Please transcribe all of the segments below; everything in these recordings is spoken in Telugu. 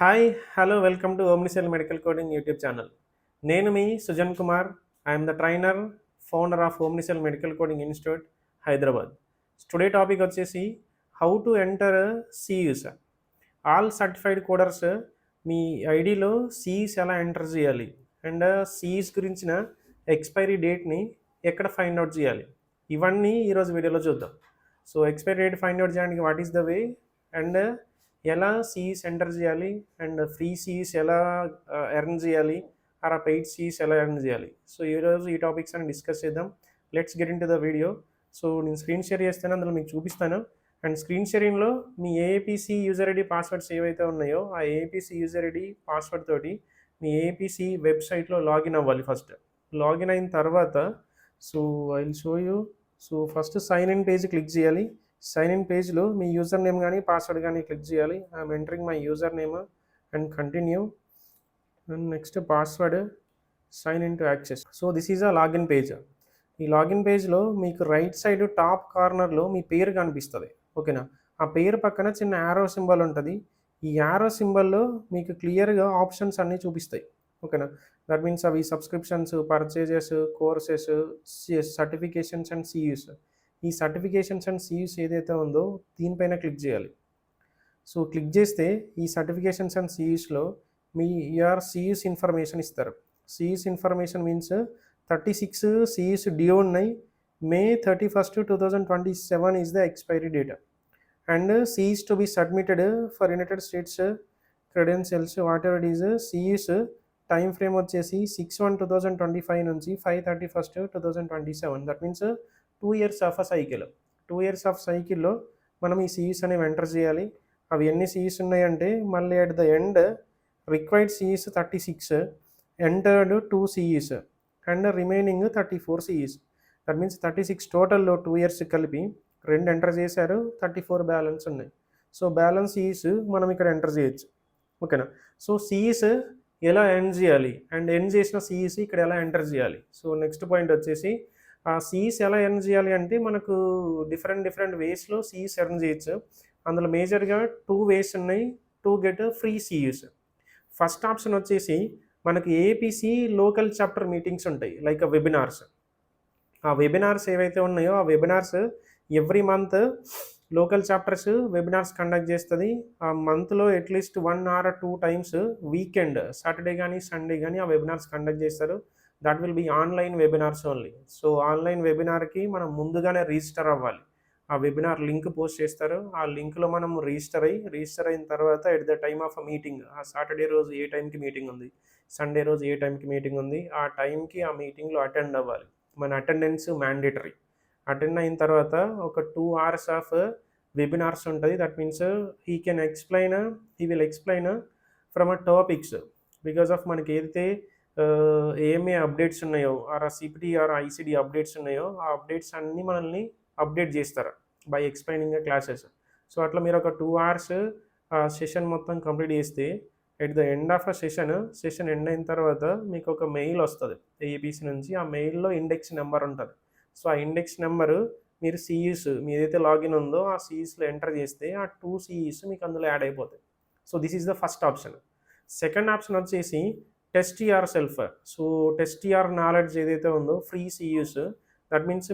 Hi hello welcome to Omnicell medical coding YouTube channel. నేను మీ Sujan Kumar. I'm the trainer, founder of Omnicell medical coding institute, Hyderabad. Today topic వచ్చేసి how to enter CEs. All certified coders మీ ఐడిలో సిఈస్ ఎలా ఎంటర్ చేయాలి అండ్ సిఈస్ గురించిన ఎక్స్పైరీ డేట్ని ఎక్కడ ఫైండ్ అవుట్ చేయాలి, ఇవన్నీ ఈరోజు వీడియోలో చూద్దాం. So expiry date find out చేయడానికి what is the way and ఎలా సిఈస్ ఎంటర్ చేయాలి అండ్ ఫ్రీ సిఈస్ ఎలా ఎర్న్ చేయాలి, ఆ పెయిడ్ సిఈస్ ఎలా ఎర్న్ చేయాలి. సో ఈరోజు ఈ టాపిక్స్ అని డిస్కస్ చేద్దాం. Let's get into the video. So నేను స్క్రీన్ షేర్ చేస్తాను, అందులో మీకు చూపిస్తాను. అండ్ స్క్రీన్ షేరింగ్లో మీ ఏఏపీసీ యూజర్ ఐడి పాస్వర్డ్స్ ఏవైతే ఉన్నాయో ఆ ఏఏపీసీ యూజర్ ఐడి పాస్వర్డ్ తోటి మీ ఏఏపీసీ వెబ్సైట్లో లాగిన్ అవ్వాలి. ఫస్ట్ లాగిన్ అయిన తర్వాత so I will show you. So first sign in page click చేయాలి. సైన్ ఇన్ పేజ్లో మీ యూజర్ నేమ్ కానీ పాస్వర్డ్ కానీ క్లిక్ చేయాలి. I'm entering my user name and continue. And next password, sign in to access. So this is a login page. ఈ లాగిన్ పేజ్లో మీకు రైట్ సైడ్ టాప్ కార్నర్లో మీ పేరు కనిపిస్తుంది. ఓకేనా, ఆ పేరు పక్కన చిన్న యారో సింబల్ ఉంటుంది. ఈ యారో సింబల్లో మీకు క్లియర్గా ఆప్షన్స్ అన్నీ చూపిస్తాయి. ఓకేనా, దట్ మీన్స్ అవి subscriptions, purchases, courses, certifications and CEUs. ఈ సర్టిఫికేషన్స్ అండ్ సియూస్ ఏదైతే ఉందో దీనిపైన క్లిక్ చేయాలి. సో క్లిక్ చేస్తే ఈ సర్టిఫికేషన్స్ అండ్ సియూస్లో మీ యూఆర్ సియూస్ ఇన్ఫర్మేషన్ ఇస్తారు. CEUs information means 36 CEUs due ఉన్నాయి. May 31st 2027 is the expiry date. And CEs to be submitted for United States credentials, whatever it is. CEs time frame వచ్చేసి 6/1/2025 నుంచి 5/31/2027. That means 2 years of a cycle. 2 years of సైకిల్లో మనం ఈ సిఈస్ అనేవి ఎంటర్ చేయాలి. అవి ఎన్ని సిఈస్ ఉన్నాయంటే మళ్ళీ at the end required CEs 36, entered 2 CEs and remaining 34 CEs. That means 36 టోటల్లో 2 years కలిపి 2 ఎంటర్ చేశారు, 34 బ్యాలెన్స్ ఉన్నాయి. సో బ్యాలెన్స్ సిఈస్ మనం ఇక్కడ ఎంటర్ చేయొచ్చు. ఓకేనా, సో సిఈస్ ఎలా ఎర్న్ చేయాలి అండ్ ఎర్న్ చేసిన సిఈస్ ఇక్కడ ఎలా ఎంటర్ చేయాలి. సో నెక్స్ట్ పాయింట్ వచ్చేసి ఆ సిఈస్ ఎలా ఎర్న్ చేయాలి అంటే మనకు డిఫరెంట్ వేస్లో సిఈస్ ఎర్న్ చేయొచ్చు. అందులో మేజర్గా 2 ways ఉన్నాయి to get free CEs. First option వచ్చేసి మనకి ఏపీసీ లోకల్ చాప్టర్ మీటింగ్స్ ఉంటాయి, లైక్ వెబినార్స్. ఆ వెబినార్స్ ఏవైతే ఉన్నాయో ఆ webinars every month local chapters webinars conduct చేస్తుంది. ఆ మంత్లో at least 1 or 2 times weekend, Saturday కానీ సండే కానీ ఆ వెబినార్స్ కండక్ట్ చేస్తారు. That will be online webinars only. So online వెబినార్కి మనం ముందుగానే రిజిస్టర్ అవ్వాలి. ఆ వెబినార్ లింక్ పోస్ట్ చేస్తారు. ఆ లింక్లో మనం రిజిస్టర్ అయిన తర్వాత at the time of a meeting, ఆ సాటర్డే రోజు ఏ టైంకి మీటింగ్ ఉంది, సండే రోజు ఏ టైంకి మీటింగ్ ఉంది, ఆ టైంకి ఆ మీటింగ్లో అటెండ్ అవ్వాలి. మన అటెండెన్స్ మ్యాండేటరీ. అటెండ్ అయిన తర్వాత ఒక 2 hours ఆఫ్ వెబినార్స్ ఉంటుంది. That means he will explain from a topics. Because of మనకి ఏదైతే ఏమే అప్డేట్స్ ఉన్నాయో or CPT or ICD updates ఉన్నాయో ఆ అప్డేట్స్ అన్నీ మనల్ని అప్డేట్ చేస్తారు బై ఎక్స్ప్లెయినింగ్ క్లాసెస్. సో అట్లా మీరు ఒక 2 hours సెషన్ మొత్తం కంప్లీట్ చేస్తే at the end of a session end అయిన తర్వాత మీకు ఒక మెయిల్ వస్తుంది ఏబీసీ నుంచి. ఆ మెయిల్లో ఇండెక్స్ నెంబర్ ఉంటుంది. సో ఆ ఇండెక్స్ నెంబరు మీరు సిఈస్ మీ ఏదైతే లాగిన్ ఉందో ఆ సిఈస్లో ఎంటర్ చేస్తే ఆ 2 సిఈస్ మీకు అందులో యాడ్ అయిపోతాయి. So this is the first option. Second option వచ్చేసి test yourself. So test your knowledge ఏదైతే ఉందో ఫ్రీ సిఈస్. దట్ మీన్స్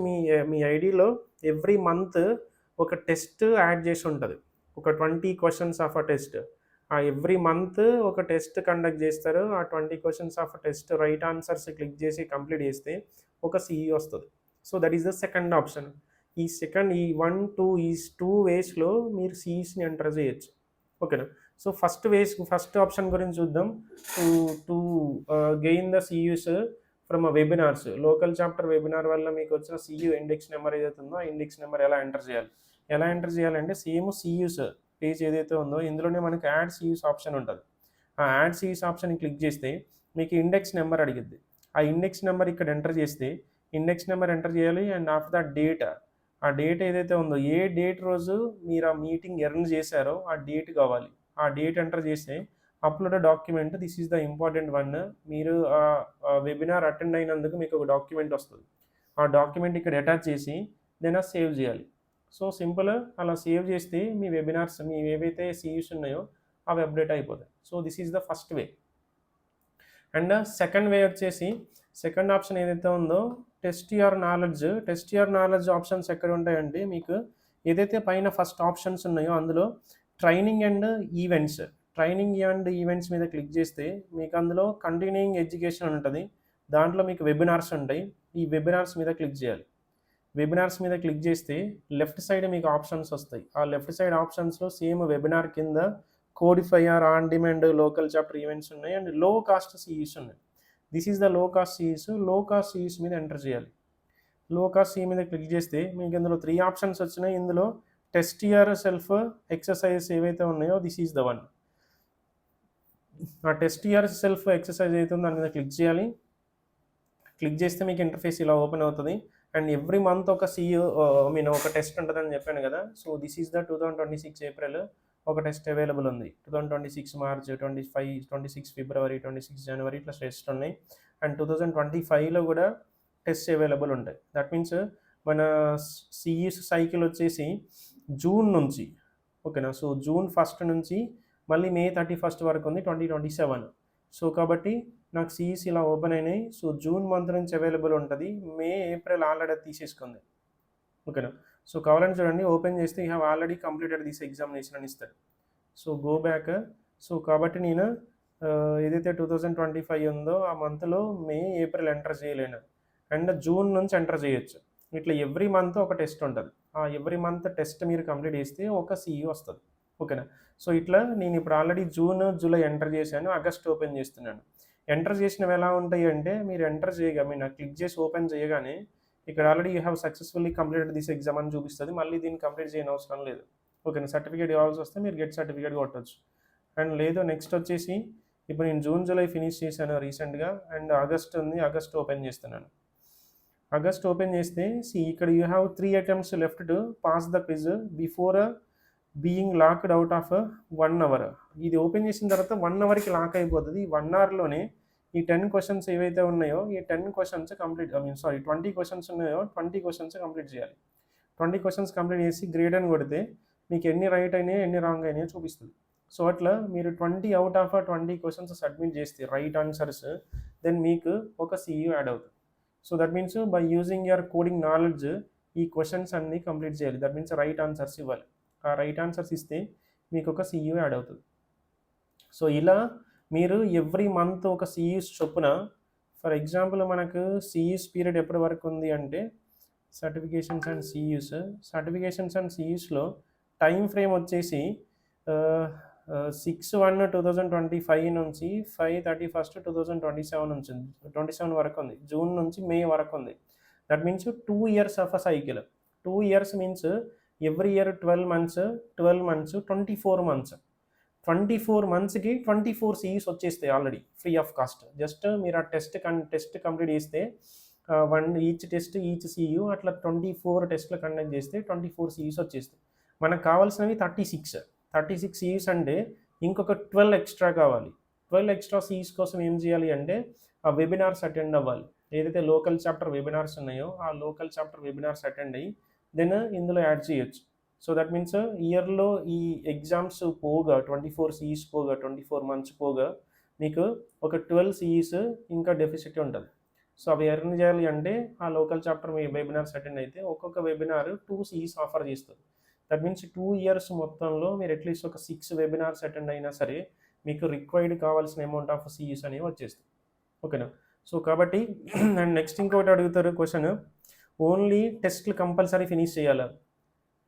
మీ ఐడిలో ఎవ్రీ మంత్ ఒక టెస్ట్ యాడ్ చేసి ఉంటుంది. ఒక 20 questions ఆఫ్ అ టెస్ట్. ఆ ఎవ్రీ మంత్ ఒక టెస్ట్ కండక్ట్ చేస్తారు. ఆ 20 questions of test right answers click చేసి కంప్లీట్ చేస్తే ఒక సిఈ వస్తుంది. So that is the second option. ఈ 1, 2 వేస్లో మీరు సిఈస్ని ఎంటర్ చేయొచ్చు. ఓకేనా, సో ఫస్ట్ ఆప్షన్ గురించి చూద్దాం. To gain the CEUs from a webinars. Local chapter webinar వల్ల మీకు వచ్చిన సియూ ఇండెక్స్ నెంబర్ ఏదైతే ఉందో ఆ ఇండెక్స్ నెంబర్ ఎలా ఎంటర్ చేయాలంటే సేమ్ సియూస్ పేజ్ ఏదైతే ఉందో ఇందులోనే మనకి యాడ్ సియూస్ ఆప్షన్ ఉంటుంది. ఆ యాడ్ సియూస్ ఆప్షన్ క్లిక్ చేస్తే మీకు ఇండెక్స్ నెంబర్ అడిగిద్ది. ఆ ఇండెక్స్ నెంబర్ ఇక్కడ ఎంటర్ చేస్తే ఇండెక్స్ నెంబర్ ఎంటర్ చేయాలి. అండ్ ఆఫ్టర్ దట్ డేట్, ఆ డేట్ ఏదైతే ఉందో ఏ డేట్ రోజు మీరు ఆ మీటింగ్ ఎర్న్ చేశారో ఆ డేట్ కావాలి. ఆ డేట్ ఎంటర్ చేస్తే upload document. This is the important one. మీరు వెబినార్ అటెండ్ అయినందుకు మీకు ఒక డాక్యుమెంట్ వస్తుంది. ఆ డాక్యుమెంట్ ఇక్కడ అటాచ్ చేసి దెన్ సేవ్ చేయాలి. సో సింపుల్, అలా సేవ్ చేస్తే మీ వెబినార్స్ మీ ఏవైతే సిఈస్ ఉన్నాయో అవి అప్డేట్ అయిపోతాయి. So this is the first way. And second way వచ్చేసి, సెకండ్ ఆప్షన్ ఏదైతే ఉందో టెస్ట్ యువర్ నాలెడ్జ్ ఆప్షన్స్ ఎక్కడ ఉంటాయంటే, మీకు ఏదైతే పైన ఫస్ట్ ఆప్షన్స్ ఉన్నాయో అందులో ట్రైనింగ్ అండ్ ఈవెంట్స్ మీద క్లిక్ చేస్తే మీకు అందులో కంటిన్యూయింగ్ ఎడ్యుకేషన్ ఉంటుంది. దాంట్లో మీకు వెబినార్స్ ఉంటాయి. ఈ వెబినార్స్ మీద క్లిక్ చేయాలి. వెబినార్స్ మీద క్లిక్ చేస్తే లెఫ్ట్ సైడ్ మీకు ఆప్షన్స్ వస్తాయి. ఆ లెఫ్ట్ సైడ్ ఆప్షన్స్లో సేమ్ వెబినార్ కింద codify or on demand local chapter events ఉన్నాయి అండ్ లో కాస్ట్ సిఈస్ ఉన్నాయి. This is the low cost CEs మీద ఎంటర్ చేయాలి. లో కాస్ట్ సిఈ మీద క్లిక్ చేస్తే మీకు ఇందులో 3 ఆప్షన్స్ వచ్చినాయి. ఇందులో టెస్ట్ యువర్ సెల్ఫ్ ఎక్సర్సైజ్ ఏవైతే ఉన్నాయో దిస్ ఈజ్ ద వన్. ఆ టెస్ట్ యువర్ సెల్ఫ్ ఎక్సర్సైజ్ అయితే దాని మీద క్లిక్ చేయాలి. క్లిక్ చేస్తే మీకు ఇంటర్ఫేస్ ఇలా ఓపెన్ అవుతుంది. అండ్ ఎవ్రీ మంత్ ఒక ఒక టెస్ట్ ఉంటుందని చెప్పాను కదా. So this is the 2026 April ఒక టెస్ట్ అవైలబుల్ ఉంది. 2026 మార్చ్, 26 ఫిబ్రవరి, 26 జనవరి ఇట్లా టెస్ట్ ఉన్నాయి. అండ్ 2025లో కూడా టెస్ట్ అవైలబుల్ ఉంటాయి. దట్ మీన్స్ మన సిఈస్ సైకిల్ వచ్చేసి జూన్ నుంచి, ఓకేనా. సో జూన్ 1 నుంచి మళ్ళీ మే 31 వరకు ఉంది 2027. సో కాబట్టి నాకు సిఈస్ ఇలా ఓపెన్ అయినాయి. సో జూన్ మంత్ నుంచి అవైలబుల్ ఉంటుంది. మే ఏప్రిల్ ఆల్రెడీ తీసేసుకుంది, ఓకేనా. సో కావాలని చూడండి, ఓపెన్ చేస్తే you have already completed this examination అని ఇస్తాడు. So go back. సో కాబట్టి నేను ఏదైతే 2025 ఉందో ఆ మంత్లో మే ఏప్రిల్ ఎంటర్ చేయలేను. అండ్ జూన్ నుంచి ఎంటర్ చేయొచ్చు. ఇట్లా ఎవ్రీ మంత్ ఒక టెస్ట్ ఉంటుంది. ఆ ఎవ్రీ మంత్ టెస్ట్ మీరు కంప్లీట్ చేస్తే ఒక సిఈ వస్తుంది, ఓకేనా. సో ఇట్లా నేను ఇప్పుడు ఆల్రెడీ జూన్, జూలై ఎంటర్ చేశాను. ఆగస్ట్ ఓపెన్ చేస్తున్నాను. ఎంటర్ చేసినవి ఎలా ఉంటాయి అంటే, మీరు ఎంటర్ చేయగా మీరు క్లిక్ చేసి ఓపెన్ చేయగానే ఇక్కడ already you have successfully completed this exam అని చూపిస్తుంది. మళ్ళీ దీన్ని కంప్లీట్ చేయని అవసరం లేదు, ఓకేనా. సర్టిఫికేట్ కావాల్సి వస్తే మీరు గెట్ సర్టిఫికేట్ కొట్టవచ్చు. అండ్ లేదు నెక్స్ట్ వచ్చేసి ఇప్పుడు నేను జూన్, జూలై ఫినిష్ చేశాను రీసెంట్గా. అండ్ ఆగస్ట్ ఉంది, ఆగస్ట్ ఓపెన్ చేస్తున్నాను. ఆగస్ట్ ఓపెన్ చేస్తే ఇక్కడ you have 3 attempts left to pass the quiz before being locked out of 1 hour. ఇది ఓపెన్ చేసిన తర్వాత 1 అవర్కి లాక్ అయిపోతుంది. ఈ 1 అవర్లోనే ఈ 10 క్వశ్చన్స్ ఏవైతే ఉన్నాయో ఈ 10 క్వశ్చన్స్ కంప్లీట్ 20 క్వశ్చన్స్ ఉన్నాయో 20 క్వశ్చన్స్ కంప్లీట్ చేయాలి. 20 క్వశ్చన్స్ కంప్లీట్ చేసి గ్రేడ్ అని కొడితే మీకు ఎన్ని రైట్ అయినాయో ఎన్ని రాంగ్ అయినాయో చూపిస్తుంది. సో అట్లా మీరు 20 అవుట్ ఆఫ్ 20 క్వశ్చన్స్ సబ్మిట్ చేస్తే రైట్ ఆన్సర్స్, దెన్ మీకు ఒక సిఈ యాడ్ అవుతుంది. So that means by using your coding knowledge ఈ క్వశ్చన్స్ అన్నీ కంప్లీట్ చేయాలి. దట్ మీన్స్ రైట్ ఆన్సర్స్ ఇవ్వాలి. ఆ రైట్ ఆన్సర్స్ ఇస్తే మీకు ఒక సిఈ యాడ్ అవుతుంది. సో ఇలా మీరు ఎవ్రీ మంత్ ఒక సిఈస్ చొప్పున, ఫర్ ఎగ్జాంపుల్ మనకు సిఈస్ పీరియడ్ ఎప్పటి వరకు ఉంది అంటే సర్టిఫికేషన్స్ అండ్ సిఈస్లో టైం ఫ్రేమ్ వచ్చేసి 6/1/2025 నుంచి 5/31/2027 వరకు ఉంది. జూన్ నుంచి మే వరకు ఉంది. That means 2 years of a cycle. 2 years means every year 12 months 24 months. 24 monthsకి 24 సిఈస్ వచ్చేస్తాయి already free of cost. Just మీరు ఆ టెస్ట్ కంప్లీట్ చేస్తే ఈచ్ సిఈ అట్లా 24 టెస్ట్లు కండక్ట్ చేస్తే 24 సిఈస్ వచ్చేస్తాయి. మనకు కావాల్సినవి 36 సిఈస్ అంటే ఇంకొక 12 ఎక్స్ట్రా కావాలి. 12 ఎక్స్ట్రా సిఈస్ కోసం ఏం చేయాలి అంటే ఆ వెబినార్స్ అటెండ్ అవ్వాలి. ఏదైతే లోకల్ చాప్టర్ వెబినార్స్ ఉన్నాయో ఆ లోకల్ చాప్టర్ వెబినార్స్ అటెండ్ అయ్యి దెన్ ఇందులో యాడ్ చేయొచ్చు. సో దట్ మీన్స్ ఇయర్లో ఈ ఎగ్జామ్స్ పోగా 24 సిఈస్ పోగా 24 months పోగా మీకు ఒక 12 సిఈస్ ఇంకా డెఫిసిట్ ఉంటుంది. సో అవి ఎర్న్ చేయాలి అంటే ఆ లోకల్ చాప్టర్ మీ వెబినార్స్ అటెండ్ అయితే ఒక్కొక్క వెబినార్ 2 సిఈస్ ఆఫర్ చేస్తుంది. దట్ మీన్స్ 2 years మొత్తంలో మీరు అట్లీస్ట్ ఒక 6 వెబినార్స్ అటెండ్ అయినా సరే మీకు రిక్వైర్డ్ కావాల్సిన అమౌంట్ ఆఫ్ సిఈస్ అనేవి వచ్చేస్తాయి, ఓకేనా. సో కాబట్టి అండ్ నెక్స్ట్ ఇంకోటి అడుగుతారు క్వశ్చన్, ఓన్లీ టెస్ట్లు కంపల్సరీ ఫినిష్ చేయాలా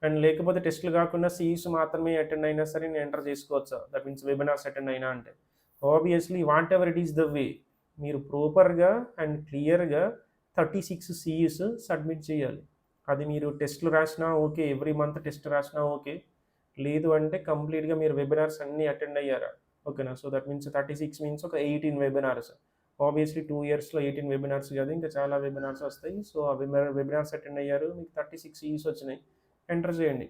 అండ్ లేకపోతే టెస్ట్లు కాకుండా సిఈస్ మాత్రమే అటెండ్ అయినా సరే నేను ఎంటర్ చేసుకోవచ్చా, దట్ మీన్స్ వెబినార్స్ అటెండ్ అయినా అంటే obviously what ever it is the వే మీరు ప్రాపర్గా అండ్ క్లియర్గా 36 సిఈస్ సబ్మిట్ చేయాలి. అది మీరు టెస్ట్లు రాసినా ఓకే, ఎవ్రీ మంత్ టెస్ట్ రాసినా ఓకే, లేదు అంటే కంప్లీట్గా మీరు వెబినార్స్ అన్నీ అటెండ్ అయ్యారా, ఓకేనా. సో దట్ మీన్స్ 36 మీన్స్ ఒక 18 వెబినార్స్. ఆబ్వియస్లీ 2 yearsలో 18 వెబినార్స్ కాదు, ఇంకా చాలా వెబినార్స్ వస్తాయి. సో ఆ వెబినార్స్ అటెండ్ అయ్యారు, మీకు 36 సిఈస్ వచ్చినాయి, ఎంటర్ చేయండి.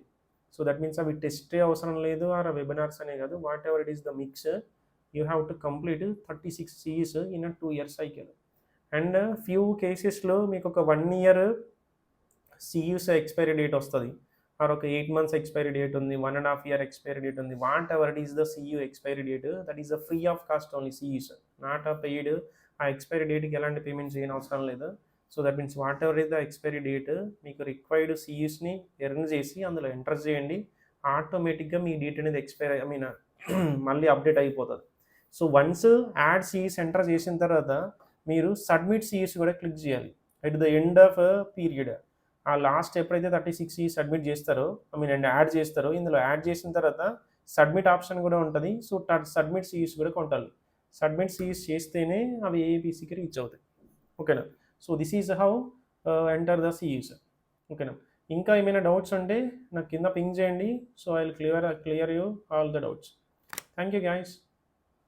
సో దట్ మీన్స్ అవి టెస్టే అవసరం లేదు ఆ వెబినార్స్ అనే కాదు, whatever it is the mix you have to complete 36 CEs in a 2 year cycle. And few కేసెస్లో మీకు ఒక 1 year సిఈస్ ఎక్స్పైరీ డేట్ వస్తుంది. ఆర్ ఒక 8 months ఎక్స్పైరీ డేట్ ఉంది, 1.5 year ఎక్స్పైరీ డేట్ ఉంది, whatever it is the CEU expiry date, that is the free of cost only CEUs, not a paid. ఆ ఎక్స్పైరీ డేట్కి ఎలాంటి పేమెంట్ చేయని అవసరం లేదు. So that means what ever is the expiry date, మీకు రిక్వైర్డ్ సియూస్ని ఎర్న్ చేసి అందులో ఎంటర్ చేయండి, ఆటోమేటిక్గా మీ డేట్ అనేది ఎక్స్పైర్ మళ్ళీ అప్డేట్ అయిపోతుంది. సో వన్స్ యాడ్ సిఈస్ ఎంటర్ చేసిన తర్వాత మీరు సబ్మిట్ సిఈస్ కూడా క్లిక్ చేయాలి at the end of period. ఆ లాస్ట్ ఎప్పుడైతే 36 సిఈస్ సబ్మిట్ చేస్తారో అండ్ యాడ్ చేస్తారో, ఇందులో యాడ్ చేసిన తర్వాత సబ్మిట్ ఆప్షన్ కూడా ఉంటుంది. సో సబ్మిట్ సిఈస్ కూడా కొట్టాలి. సబ్మిట్ సిఈస్ చేస్తేనే అవి ఏపీసీకి రీచ్ అవుతాయి. ఓకేనా? So this is how enter the CEs. ఓకేనా? ఇంకా ఏమైనా డౌట్స్ ఉంటే నాకు కింద పింగ్ చేయండి. So I will clear you all the doubts. Thank you guys.